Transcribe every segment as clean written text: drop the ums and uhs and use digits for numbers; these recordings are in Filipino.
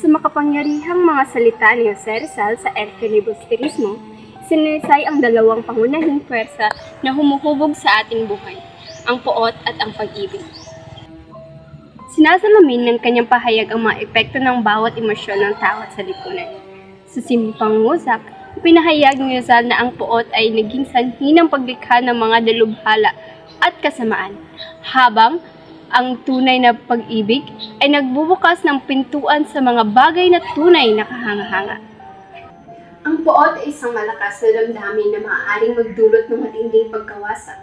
Sa makapangyarihang mga salita ni Jose Rizal sa El Filibusterismo, sinaysay ang dalawang pangunahing pwersa na humuhubog sa ating buhay, ang puot at ang pag-ibig. Sinasalamin ng kanyang pahayag ang mga epekto ng bawat emosyon ng tao at sa lipunan. Sa simpleng pangungusap, pinahayag ni Rizal na ang puot ay naging sanhi ng paglikha ng mga dalubhala at kasamaan, habang ang tunay na pag-ibig ay nagbubukas ng pintuan sa mga bagay na tunay na kahanga-hanga. Ang puot ay isang malakas na damdamin na maaaring magdulot ng matinding pagkawasak.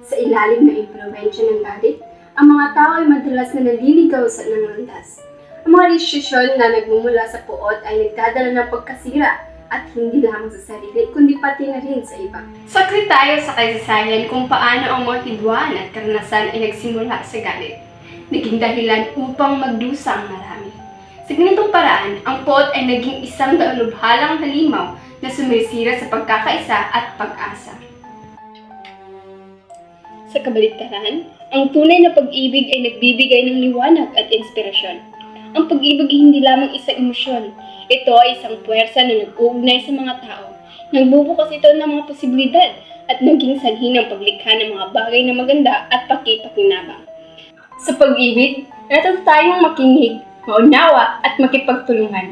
Sa ilalim ng impluwensya ng galit, ang mga tao ay madalas na naliligaw sa ng landas. Ang mga desisyon na nagmumula sa puot ay nagdadala ng pagkasira at hindi lamang sa sarili, kundi pati na rin sa iba. Sakli tayo sa kasaysayan kung paano ang mga hidwaan at karanasan ay nagsimula sa galit. Naging dahilan upang magdusa ang marami. Sa ganitong paraan, ang puot ay naging isang dalubhalang halimaw na sumisira sa pagkakaisa at pag-asa. Sa kabaligtaran, ang tunay na pag-ibig ay nagbibigay ng liwanag at inspirasyon. Ang pag-ibig ay hindi lamang isang emosyon. Ito ay isang puwersa na nag-uugnay sa mga tao. Nagbubukas ito ng mga posibilidad at naging sanhi ng paglikha ng mga bagay na maganda at pakipakinabang. Sa pag-ibig, natuto tayong makinig, maunawa at makipagtulungan.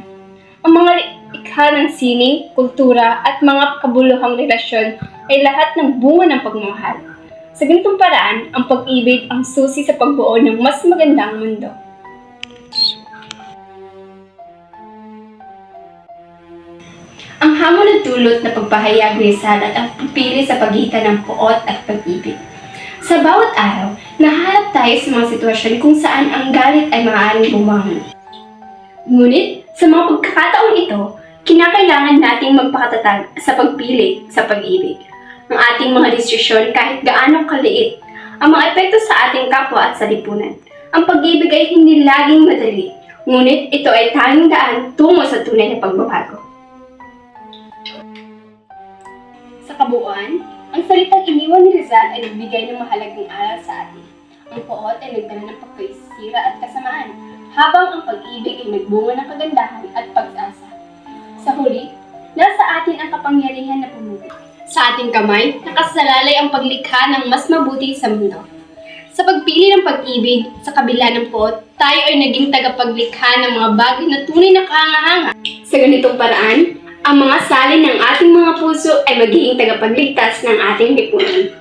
Ang mga likha ng sining, kultura at mga kabuluhang relasyon ay lahat ng bunga ng pagmamahal. Sa ganitong paraan, ang pag-ibig ang susi sa pagbuo ng mas magandang mundo. Ang hamon na dulot na pagpahayag ni Rizal at ang pipili sa pagitan ng puot at pag-ibig. Sa bawat araw, naharap tayo sa mga sitwasyon kung saan ang galit ay maaaring bumangon. Ngunit, sa mga pagkakataong ito, kinakailangan nating magpakatatag sa pagpili sa pag-ibig. Ang ating mga desisyon kahit gaano kaliit, ang mga epekto sa ating kapwa at sa lipunan. Ang pag-ibig ay hindi laging madali, ngunit ito ay tanging daan tungo sa tunay na pagbabago. Sa kabuuan, ang salitang iniwan ni Rizal ay nagbigay ng mahalagang aral sa atin. Ang puot ay nagdala ng pagkasira at kasamaan, habang ang pag-ibig ay nagbunga ng kagandahan at pag-asa. Sa huli, nasa atin ang kapangyarihan na pumili. Sa ating kamay, nakasalalay ang paglikha ng mas mabuti sa mundo. Sa pagpili ng pag-ibig, sa kabila ng puot, tayo ay naging tagapaglikha ng mga bagay na tunay na kahanga-hanga. Sa ganitong paraan, ang mga salin ng ating mga puso ay magiging tagapagligtas ng ating lipunan.